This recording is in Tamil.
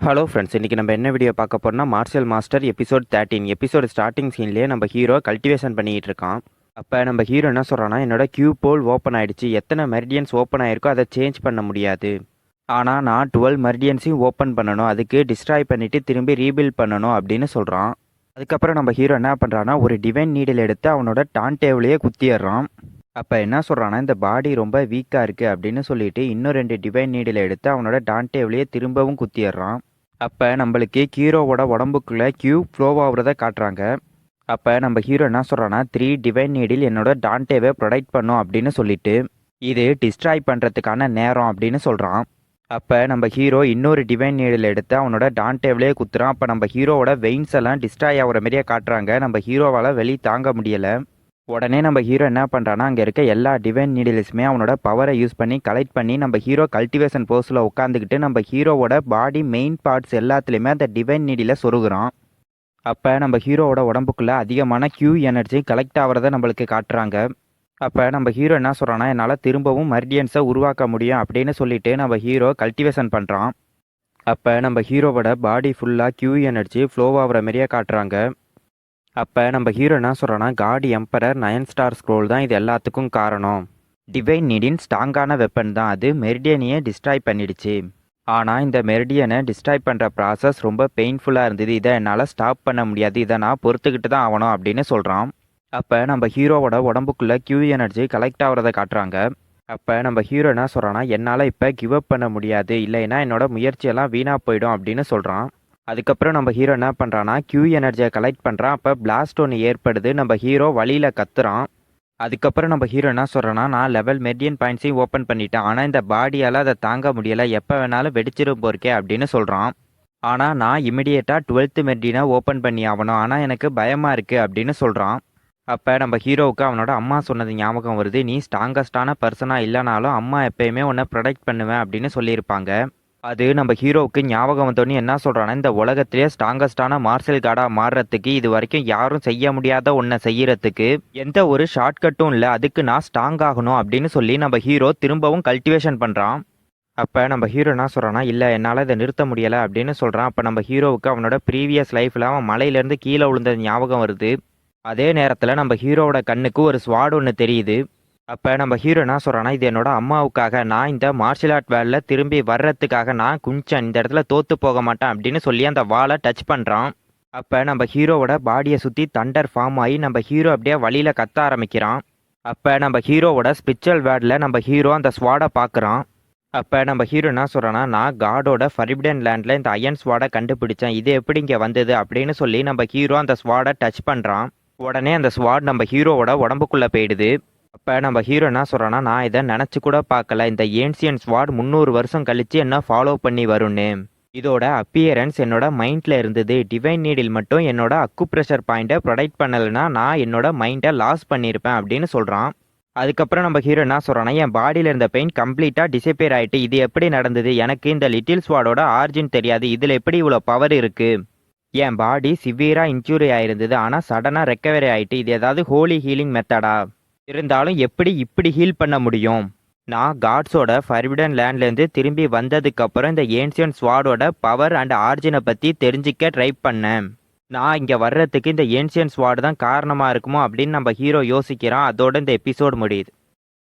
ஹலோ ஃப்ரெண்ட்ஸ், இன்றைக்கி நம்ம என்ன வீடியோ பார்க்க போறோம்னா Marshal Master episode 13. Episode starting சீன்லேயே நம்ம ஹீரோ கல்டிவேஷன் பண்ணிகிட்டு இருக்கான். அப்போ நம்ம ஹீரோ என்ன சொல்கிறான்னா, என்னோட கியூ போல் ஓப்பன் ஆகிடுச்சு, எத்தனை மெரிடியன்ஸ் ஓப்பன் ஆகிருக்கோ அதை சேஞ்ச் பண்ண முடியாது, ஆனால் நான் 12 மெரிடியன்ஸையும் ஓப்பன் பண்ணணும், அதுக்கு டிஸ்ட்ராய் பண்ணிவிட்டு திரும்பி ரீபில்ட் பண்ணணும் அப்படின்னு சொல்கிறான். அதுக்கப்புறம் நம்ம ஹீரோ என்ன பண்ணுறான்னா, ஒரு டிவைன் நீடில் எடுத்து அவனோட டான்டேவ்லேயே குத்திடுறான். அப்போ என்ன சொல்கிறான்னா, இந்த பாடி ரொம்ப வீக்காக இருக்குது அப்படின்னு சொல்லிட்டு இன்னும் 2 டிவைன் நீடில் எடுத்து அவனோட டான்டேவ்லேயே திரும்பவும் குத்திடுறான். அப்போ நம்மளுக்கு ஹீரோவோட உடம்புக்குள்ளே கியூ ஃப்ளோ ஆகுறத காட்டுறாங்க. அப்போ நம்ம ஹீரோ என்ன சொல்கிறான்னா, 3 டிவைன் நீடில் என்னோட டான்டேவை ப்ரொடெக்ட் பண்ணும் அப்படின்னு சொல்லிட்டு இது டிஸ்ட்ராய் பண்ணுறதுக்கான நேரம் அப்படின்னு சொல்கிறான். அப்போ நம்ம ஹீரோ இன்னொரு டிவைன் நீடில் எடுத்து அவனோட டான்டேவ்லேயே குத்துறான். அப்போ நம்ம ஹீரோவோட வெயின்ஸ் எல்லாம் டிஸ்ட்ராய் ஆகிற மாதிரியே காட்டுறாங்க. நம்ம ஹீரோவால் வெளி தாங்க முடியலை. உடனே நம்ம ஹீரோ என்ன பண்ணுறான்னா, அங்கே இருக்க எல்லா டிவைன் நீடில்ஸுமே அவனோட பவரை யூஸ் பண்ணி கலெக்ட் பண்ணி நம்ம ஹீரோ கல்டிவேஷன் போஸில் உட்காந்துக்கிட்டு நம்ம ஹீரோவோட பாடி மெயின் பார்ட்ஸ் எல்லாத்துலேயுமே அந்த டிவைன் நீடில் சொருகுறான். அப்போ நம்ம ஹீரோவோட உடம்புக்குள்ளே அதிகமான கியூ எனர்ஜி கலெக்ட் ஆகிறத நம்மளுக்கு காட்டுறாங்க. அப்போ நம்ம ஹீரோ என்ன சொல்கிறான்னா, என்னால் திரும்பவும் மர்டியன்ஸை உருவாக்க முடியும் அப்படின்னு சொல்லிட்டு நம்ம ஹீரோ கல்டிவேஷன் பண்ணுறான். அப்போ நம்ம ஹீரோவோட பாடி ஃபுல்லாக கியூ எனர்ஜி ஃப்ளோ ஆகிற மாதிரியே காட்டுறாங்க. அப்போ நம்ம ஹீரோ என்ன சொல்கிறோன்னா, காட் எம்பரர் 9 ஸ்டார் ஸ்க்ரோல் தான் இது எல்லாத்துக்கும் காரணம். டிவைன் நீடின் ஸ்ட்ராங்கான வெப்பன் தான், அது மெரிடியனையே டிஸ்ட்ராய் பண்ணிடுச்சு. ஆனால் இந்த மெரிடியனை டிஸ்ட்ராய் பண்ணுற ப்ராசஸ் ரொம்ப பெயின்ஃபுல்லாக இருந்தது, இதை என்னால் ஸ்டாப் பண்ண முடியாது, இதை நான் பொறுத்துக்கிட்டு தான் ஆகணும் அப்படின்னு சொல்கிறான். அப்போ நம்ம ஹீரோவோட உடம்புக்குள்ளே கியூ எனர்ஜி கலெக்ட் ஆகிறத காட்டுறாங்க. அப்போ நம்ம ஹீரோ என்ன சொல்கிறான்னா, என்னால் இப்போ கிவ் அப் பண்ண முடியாது, இல்லைன்னா என்னோட முயற்சியெல்லாம் வீணாக போயிடும் அப்படின்னு சொல்கிறான். அதுக்கப்புறம் நம்ம ஹீரோ என்ன பண்ணுறான்னா, கியூ எனர்ஜியை கலெக்ட் பண்ணுறான். அப்போ பிளாஸ்ட் ஒன்று ஏற்படுது, நம்ம ஹீரோ வழியில் கத்துறான். அதுக்கப்புறம் நம்ம ஹீரோ என்ன சொல்கிறான்னா, நான் லெவல் மெரிடியன் பாயிண்ட்ஸையும் ஓப்பன் பண்ணிட்டேன், ஆனால் இந்த பாடியால் அதை தாங்க முடியலை, எப்போ வேணாலும் வெடிச்சிரும் போருக்கே அப்படின்னு சொல்கிறான். ஆனால் நான் இமிடியேட்டாக 12th மெரிடியனை ஓப்பன் பண்ணி ஆகணும், ஆனால் எனக்கு பயமாக இருக்குது அப்படின்னு சொல்கிறான். அப்போ நம்ம ஹீரோவுக்கு அவனோட அம்மா சொன்னது ஞாபகம் வருது. நீ ஸ்ட்ராங்கஸ்டான பர்சனாக இல்லைனாலும் அம்மா எப்பயுமே உன்னை ப்ரொடெக்ட் பண்ணுவேன் அப்படின்னு சொல்லியிருப்பாங்க. அது நம்ம ஹீரோவுக்கு ஞாபகம் வந்தோடனே என்ன சொல்கிறான்னா, இந்த உலகத்திலே ஸ்ட்ராங்கஸ்டான மார்ஷல் கார்டாக மாறுறதுக்கு இது வரைக்கும் யாரும் செய்ய முடியாத ஒன்றை செய்யறதுக்கு எந்த ஒரு ஷார்ட்கட்டும் இல்லை, அதுக்கு நான் ஸ்ட்ராங் ஆகணும் அப்படின்னு சொல்லி நம்ம ஹீரோ திரும்பவும் கல்டிவேஷன் பண்ணுறான். அப்போ நம்ம ஹீரோ என்ன சொல்கிறான்னா, இல்லை என்னால் இதை நிறுத்த முடியலை அப்படின்னு சொல்கிறான். அப்போ நம்ம ஹீரோவுக்கு அவனோட ப்ரீவியஸ் லைஃப்பில் அவன் மலையிலேருந்து கீழே விழுந்தது ஞாபகம் வருது. அதே நேரத்தில் நம்ம ஹீரோவோட கண்ணுக்கு ஒரு ஸ்வாட் ஒன்று தெரியுது. அப்போ நம்ம ஹீரோ என்ன சொல்கிறான்னா, இது என்னோட அம்மாவுக்காக, நான் இந்த மார்ஷல் ஆர்ட் வேலில் திரும்பி வர்றதுக்காக நான் கொஞ்சம் இந்த இடத்துல தோற்று போக மாட்டேன் அப்படின்னு சொல்லி அந்த வாலை டச் பண்ணுறான். அப்போ நம்ம ஹீரோவோட பாடியை சுற்றி தண்டர் ஃபார்ம் ஆகி நம்ம ஹீரோ அப்படியே வழியில் கத்த ஆரம்பிக்கிறான். அப்போ நம்ம ஹீரோவோட ஸ்பிரிச்சுவல் வேர்டில் நம்ம ஹீரோ அந்த ஸ்வாடை பார்க்குறான். அப்போ நம்ம ஹீரோ என்ன சொல்கிறான்னா, நான் காடோட ஃபரிபிடன் லேண்டில் இந்த அயன் ஸ்வாடை கண்டுபிடிச்சேன், இது எப்படி இங்கே வந்தது அப்படின்னு சொல்லி நம்ம ஹீரோ அந்த ஸ்வாடை டச் பண்ணுறான். உடனே அந்த ஸ்வாட் நம்ம ஹீரோவோட உடம்புக்குள்ளே போயிடுது. அப்போ நம்ம ஹீரோ என்ன சொல்கிறான்னா, நான் இதை நினச்சி கூட பார்க்கல, இந்த ஏன்சியன் ஸ்வாட் 300 வருஷம் கழித்து என்ன ஃபாலோ பண்ணி வரும்னு. இதோட அப்பியரன்ஸ் என்னோட மைண்டில் இருந்தது, டிவைன் நீடில் மட்டும் என்னோட அக்குப்ரெஷர் பாயிண்ட்டை ப்ரொடெக்ட் பண்ணலைன்னா நான் என்னோட மைண்டை லாஸ் பண்ணியிருப்பேன் அப்படின்னு சொல்கிறான். அதுக்கப்புறம் நம்ம ஹீரோ என்ன சொல்கிறான்னா, என் பாடியில் இருந்த பெயின் கம்ப்ளீட்டாக டிசப்பியர் ஆகிட்டு, இது எப்படி நடந்தது, எனக்கு இந்த லிட்டில் ஸ்வாடோட ஆர்ஜின் தெரியாது, இதில் எப்படி இவ்வளோ பவர் இருக்குது, என் பாடி சிவியராக இன்ஜூரி ஆயிருந்தது, ஆனால் சடனாக ரெக்கவரி ஆகிட்டு, இது ஏதாவது ஹோலி ஹீலிங் மெத்தடா, இருந்தாலும் எப்படி இப்படி ஹீல் பண்ண முடியும், நான் காட்ஸோட ஃபர்பிடன் லேண்ட்லேருந்து திரும்பி வந்ததுக்கப்புறம் இந்த ஏன்சியன் ஸ்வாடோட பவர் அண்ட் ஆர்ஜினை பற்றி தெரிஞ்சிக்க ட்ரை பண்ணேன், நான் இங்கே வர்றதுக்கு இந்த ஏன்சியன் ஸ்வாடு தான் காரணமாக இருக்குமோ அப்படின்னு நம்ம ஹீரோ யோசிக்கிறான். அதோட இந்த எபிசோடு முடியுது.